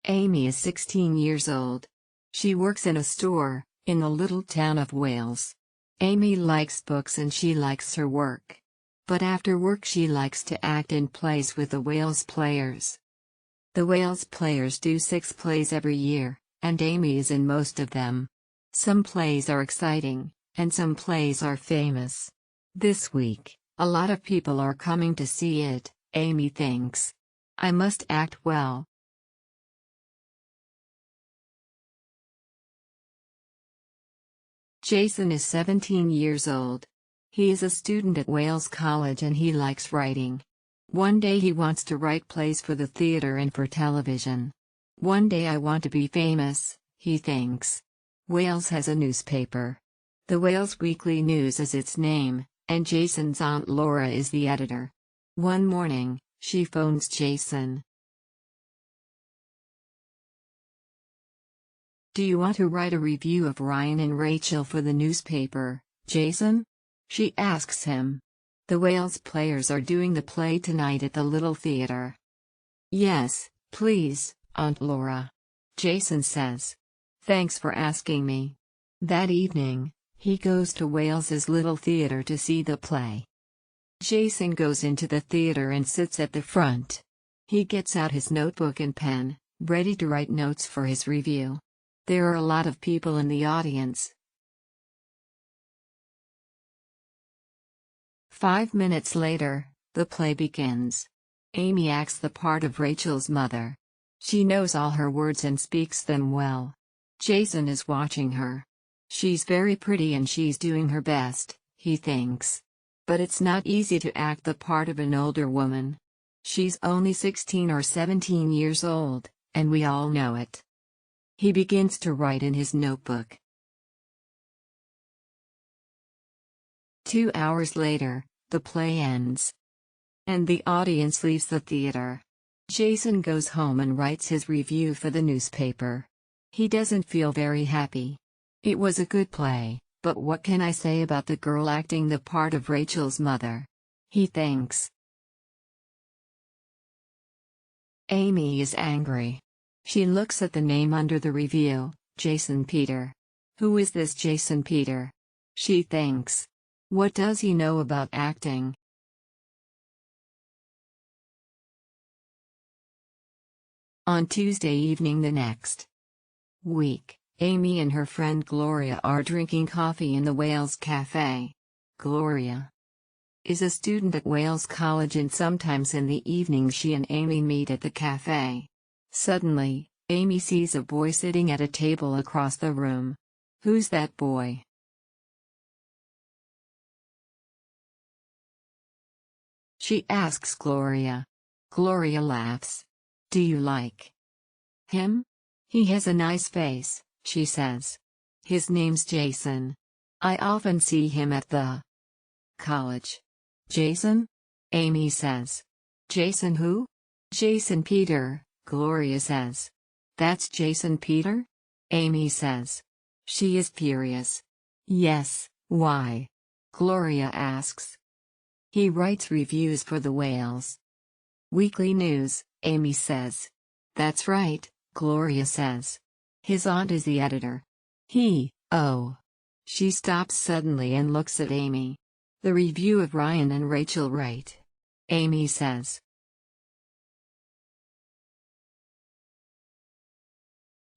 Amy is 16 years old. She works in a store, in the little town of Wales. Amy likes books and she likes her work. But after work she likes to act in plays with the Wales players. The Wales players do 6 plays every year, and Amy is in most of them. Some plays are exciting, and some plays are famous. This week, a lot of people are coming to see it, Amy thinks. I must act well. Jason is 17 years old. He is a student at Wales College and he likes writing. One day he wants to write plays for the theater and for television. One day I want to be famous, he thinks. Wales has a newspaper. The Wales Weekly News is its name, and Jason's Aunt Laura is the editor. One morning, she phones Jason. "Do you want to write a review of Ryan and Rachel for the newspaper, Jason?" she asks him. "The Wales players are doing the play tonight at the little theater." "Yes, please, Aunt Laura," Jason says. "Thanks for asking me." That evening, he goes to Wales's little theater to see the play. Jason goes into the theater and sits at the front. He gets out his notebook and pen, ready to write notes for his review. There are a lot of people in the audience. 5 minutes later, the play begins. Amy acts the part of Rachel's mother. She knows all her words and speaks them well. Jason is watching her. She's very pretty and she's doing her best, he thinks. But it's not easy to act the part of an older woman. She's only 16 or 17 years old, and we all know it. He begins to write in his notebook. 2 hours later, the play ends. And the audience leaves the theater. Jason goes home and writes his review for the newspaper. He doesn't feel very happy. It was a good play, but what can I say about the girl acting the part of Rachel's mother? He thinks. Amy is angry. She looks at the name under the review, Jason Peter. Who is this Jason Peter? She thinks. What does he know about acting? On Tuesday evening the next week, Amy and her friend Gloria are drinking coffee in the Wales Cafe. Gloria is a student at Wales College and sometimes in the evening she and Amy meet at the cafe. Suddenly, Amy sees a boy sitting at a table across the room. Who's that boy? She asks Gloria. Gloria laughs. Do you like him? He has a nice face, she says. His name's Jason. I often see him at the college. Jason? Amy says. Jason who? Jason Peter, Gloria says. That's Jason Peter? Amy says. She is furious. Yes, why? Gloria asks. He writes reviews for the Wales Weekly News, Amy says. That's right, Gloria says. His aunt is the editor. Oh. She stops suddenly and looks at Amy. The review of Ryan and Rachel write. Amy says.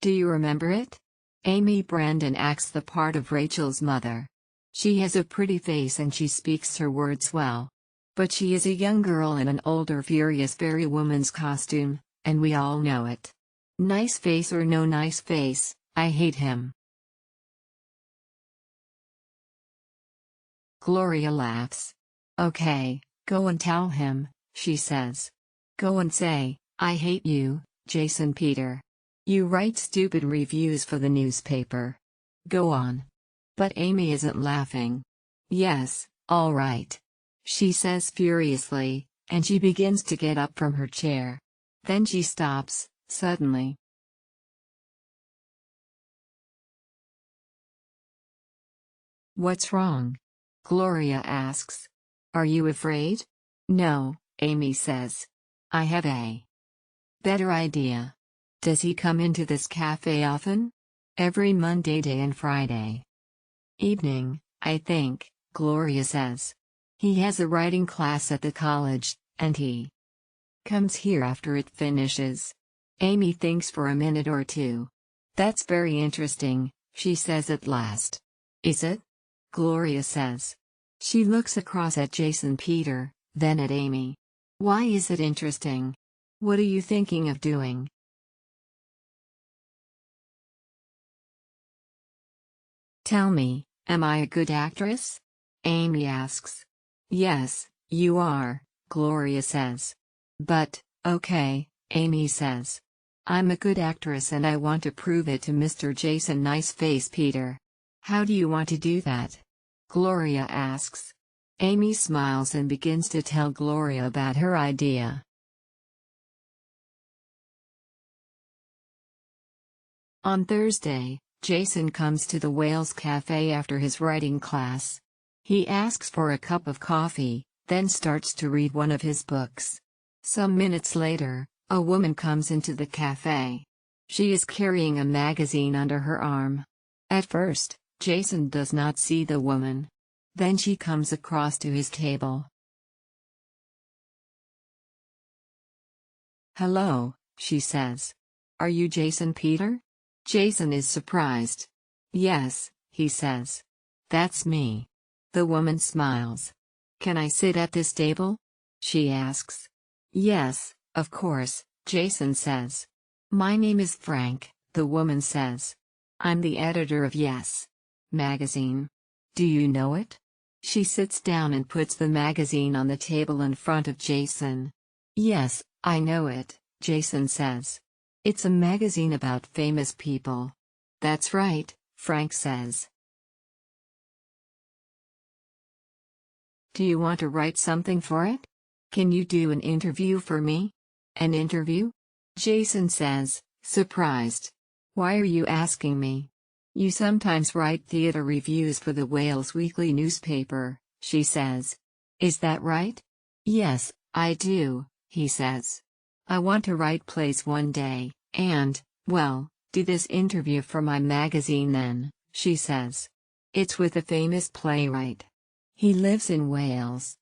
Do you remember it? Amy Brandon acts the part of Rachel's mother. She has a pretty face and she speaks her words well. But she is a young girl in an older furious fairy woman's costume, and we all know it. Nice face or no nice face, I hate him. Gloria laughs. Okay, go and tell him, she says. Go and say, I hate you, Jason Peter. You write stupid reviews for the newspaper. Go on. But Amy isn't laughing. Yes, all right. She says furiously, and she begins to get up from her chair. Then she stops, suddenly. What's wrong? Gloria asks. Are you afraid? No, Amy says. I have a better idea. Does he come into this cafe often? Every Monday day and Friday evening, I think, Gloria says. He has a writing class at the college, and he comes here after it finishes. Amy thinks for a minute or two. That's very interesting, she says at last. Is it? Gloria says. She looks across at Jason Peter, then at Amy. Why is it interesting? What are you thinking of doing? Tell me, am I a good actress? Amy asks. Yes, you are, Gloria says. But, okay, Amy says. I'm a good actress and I want to prove it to Mr. Jason Nice Face Peter. How do you want to do that? Gloria asks. Amy smiles and begins to tell Gloria about her idea. On Thursday, Jason comes to the Wales Cafe after his writing class. He asks for a cup of coffee, then starts to read one of his books. Some minutes later, a woman comes into the cafe. She is carrying a magazine under her arm. At first, Jason does not see the woman. Then she comes across to his table. Hello, she says. Are you Jason Peter? Jason is surprised. Yes, he says. That's me. The woman smiles. Can I sit at this table? She asks. Yes, of course, Jason says. My name is Frank, the woman says. I'm the editor of Yes magazine. Do you know it? She sits down and puts the magazine on the table in front of Jason. Yes, I know it, Jason says. It's a magazine about famous people. That's right, Frank says. Do you want to write something for it? Can you do an interview for me? An interview? Jason says, surprised. Why are you asking me? You sometimes write theater reviews for the Wales Weekly newspaper, she says. Is that right? Yes, I do, he says. I want to write plays one day, and, well, do this interview for my magazine then, she says. It's with a famous playwright. He lives in Wales.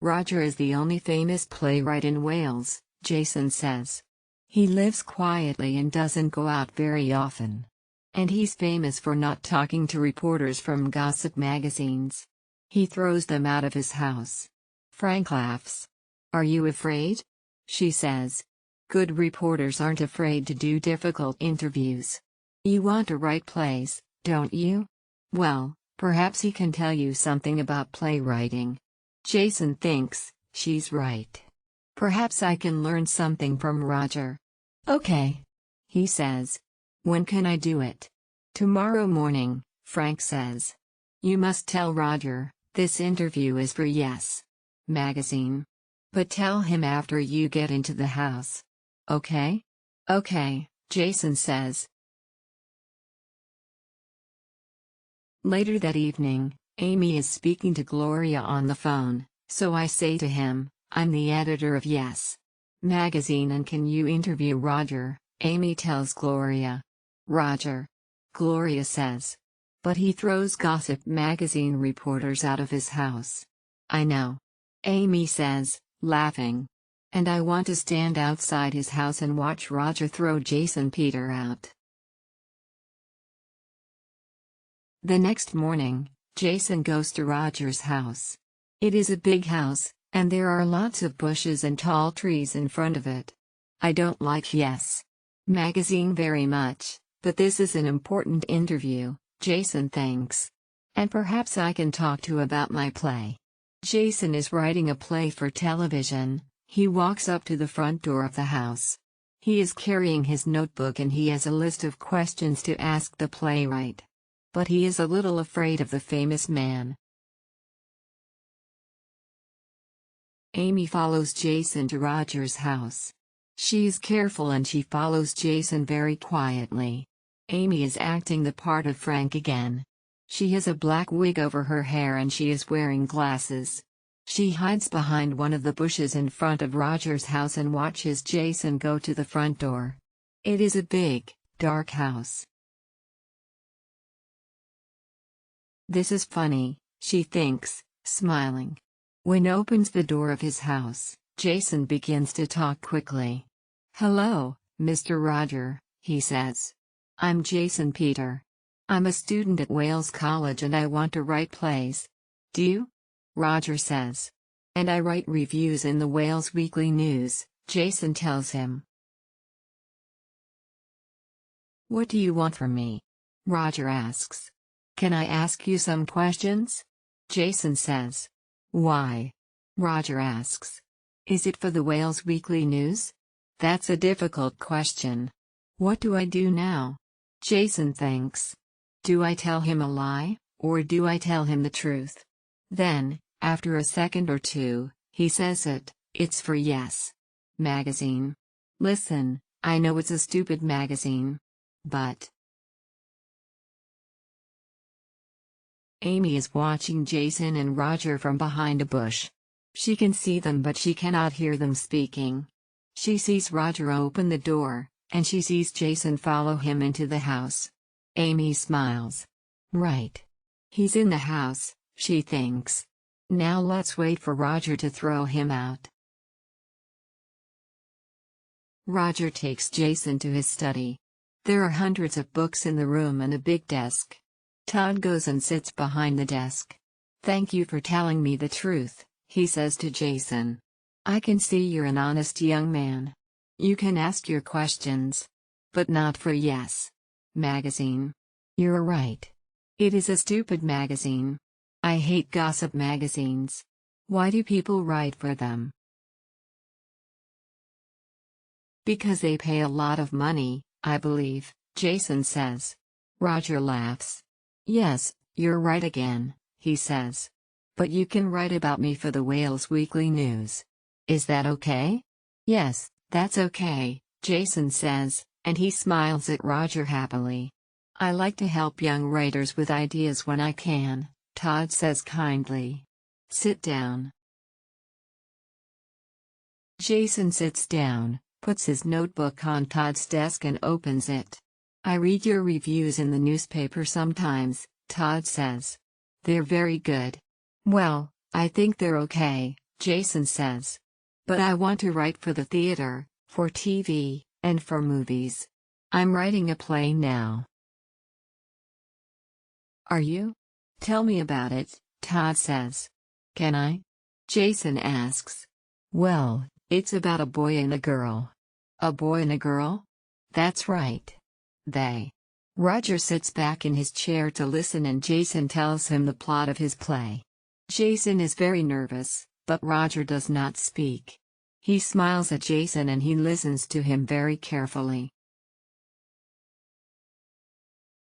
Roger is the only famous playwright in Wales, Jason says. He lives quietly and doesn't go out very often. And he's famous for not talking to reporters from gossip magazines. He throws them out of his house. Frank laughs. Are you afraid? She says. Good reporters aren't afraid to do difficult interviews. You want to write plays, don't you? Well, perhaps he can tell you something about playwriting. Jason thinks, she's right. Perhaps I can learn something from Roger. Okay. He says. When can I do it? Tomorrow morning, Frank says. You must tell Roger, this interview is for Yes magazine. But tell him after you get into the house. Okay? Okay, Jason says. Later that evening, Amy is speaking to Gloria on the phone, so I say to him, I'm the editor of Yes magazine and can you interview Roger? Amy tells Gloria. Roger. Gloria says. But he throws gossip magazine reporters out of his house. I know. Amy says, laughing. And I want to stand outside his house and watch Roger throw Jason Peter out. The next morning, Jason goes to Roger's house. It is a big house, and there are lots of bushes and tall trees in front of it. I don't like Yes magazine very much, but this is an important interview, Jason thinks. And perhaps I can talk to about my play. Jason is writing a play for television. He walks up to the front door of the house. He is carrying his notebook and he has a list of questions to ask the playwright. But he is a little afraid of the famous man. Amy follows Jason to Roger's house. She is careful and she follows Jason very quietly. Amy is acting the part of Frank again. She has a black wig over her hair and she is wearing glasses. She hides behind one of the bushes in front of Roger's house and watches Jason go to the front door. It is a big, dark house. This is funny, she thinks, smiling. When opens the door of his house, Jason begins to talk quickly. "Hello, Mr. Roger," he says. "I'm Jason Peter. I'm a student at Wales College and I want to write plays." "Do you?" Roger says. "And I write reviews in the Wales Weekly News," Jason tells him. "What do you want from me?" Roger asks. "Can I ask you some questions?" Jason says. "Why?" Roger asks. "Is it for the Wales Weekly News?" "That's a difficult question. What do I do now?" Jason thinks. Do I tell him a lie, or do I tell him the truth? Then, after a second or two, he says it's for Yes Magazine. "Listen, I know it's a stupid magazine. But..." Amy is watching Jason and Roger from behind a bush. She can see them but she cannot hear them speaking. She sees Roger open the door, and she sees Jason follow him into the house. Amy smiles. Right. He's in the house, she thinks. Now let's wait for Roger to throw him out. Roger takes Jason to his study. There are hundreds of books in the room and a big desk. Todd goes and sits behind the desk. "Thank you for telling me the truth," he says to Jason. "I can see you're an honest young man. You can ask your questions. But not for Yes Magazine. You're right. It is a stupid magazine. I hate gossip magazines. Why do people write for them?" "Because they pay a lot of money, I believe," Jason says. Roger laughs. "Yes, you're right again," he says. "But you can write about me for the Wales Weekly News. Is that okay?" "Yes, that's okay," Jason says, and he smiles at Roger happily. "I like to help young writers with ideas when I can," Todd says kindly. "Sit down." Jason sits down, puts his notebook on Todd's desk and opens it. "I read your reviews in the newspaper sometimes," Todd says. "They're very good." "Well, I think they're okay," Jason says. "But I want to write for the theater, for TV, and for movies. I'm writing a play now." "Are you? Tell me about it," Todd says. "Can I?" Jason asks. "Well, it's about a boy and a girl." "A boy and a girl?" "That's right. They..." Roger sits back in his chair to listen and Jason tells him the plot of his play. Jason is very nervous, but Roger does not speak. He smiles at Jason and he listens to him very carefully.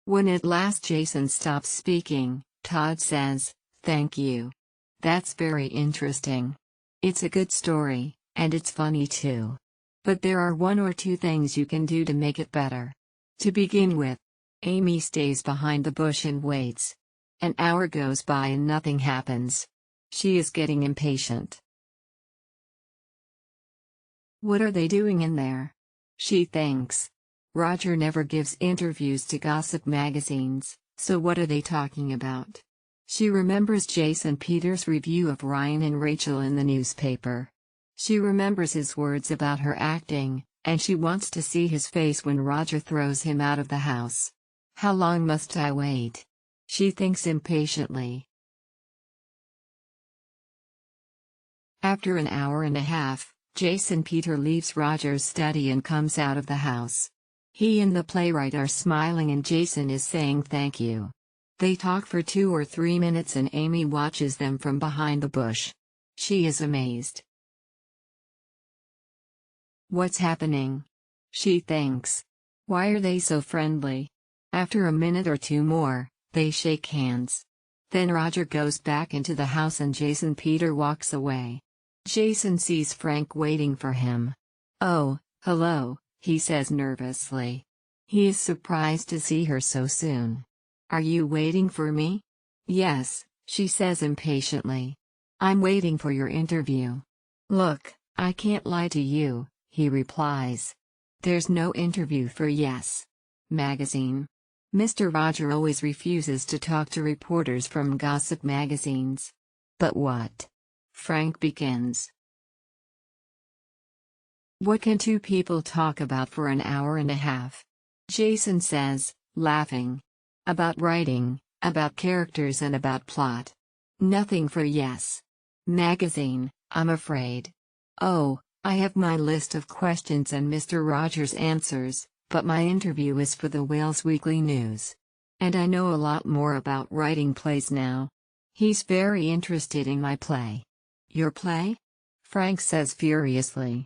When at last Jason stops speaking, Todd says, "Thank you. That's very interesting. It's a good story, and it's funny too. But there are one or two things you can do to make it better. To begin with..." Amy stays behind the bush and waits. An hour goes by and nothing happens. She is getting impatient. What are they doing in there? She thinks. Roger never gives interviews to gossip magazines, so what are they talking about? She remembers Jason Peters' review of Ryan and Rachel in the newspaper. She remembers his words about her acting, and she wants to see his face when Roger throws him out of the house. How long must I wait? She thinks impatiently. After an hour and a half, Jason Peter leaves Roger's study and comes out of the house. He and the playwright are smiling and Jason is saying thank you. They talk for 2 or 3 minutes and Amy watches them from behind the bush. She is amazed. What's happening? She thinks. Why are they so friendly? After a minute or two more, they shake hands. Then Roger goes back into the house and Jason Peter walks away. Jason sees Frank waiting for him. "Oh, hello," he says nervously. He is surprised to see her so soon. "Are you waiting for me?" "Yes," she says impatiently. I'm waiting for your interview. Look, I can't lie to you, he replies. There's no interview for Yes magazine. Mr. Roger always refuses to talk to reporters from gossip magazines. But what? Frank begins. What can two people talk about for an hour and a half? Jason says, laughing. About writing, about characters and about plot. Nothing for Yes magazine, I'm afraid. Oh, I have my list of questions and Mr. Rogers' answers, but my interview is for the Wales Weekly News. And I know a lot more about writing plays now. He's very interested in my play. Your play? Frank says furiously.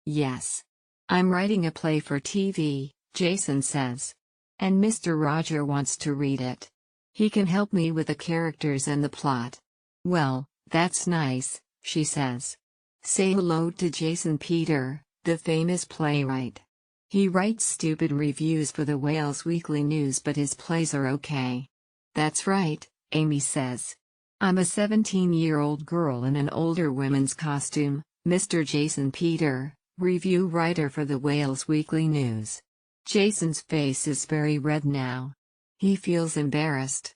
Yes. I'm writing a play for TV, Jason says. And Mr. Roger wants to read it. He can help me with the characters and the plot. Well, that's nice, she says. Say hello to Jason Peter, the famous playwright. He writes stupid reviews for the Wales Weekly News, but his plays are okay. That's right, Amy says. I'm a 17-year-old girl in an older woman's costume, Mr. Jason Peter, review writer for the Wales Weekly News. Jason's face is very red now. He feels embarrassed.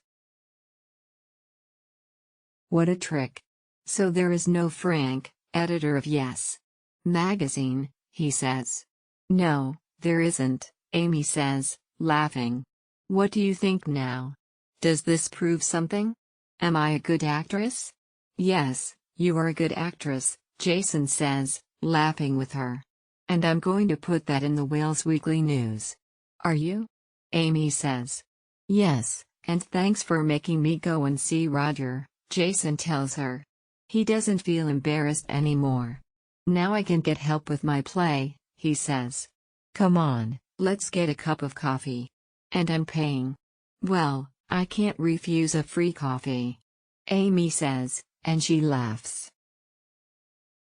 What a trick. So there is no Frank, editor of Yes magazine, he says. No, there isn't, Amy says, laughing. What do you think now? Does this prove something? Am I a good actress? Yes, you are a good actress, Jason says, laughing with her. And I'm going to put that in the Wales Weekly News. Are you? Amy says. Yes, and thanks for making me go and see Roger, Jason tells her. He doesn't feel embarrassed anymore. Now I can get help with my play, he says. Come on, let's get a cup of coffee. And I'm paying. Well, I can't refuse a free coffee. Amy says, and she laughs.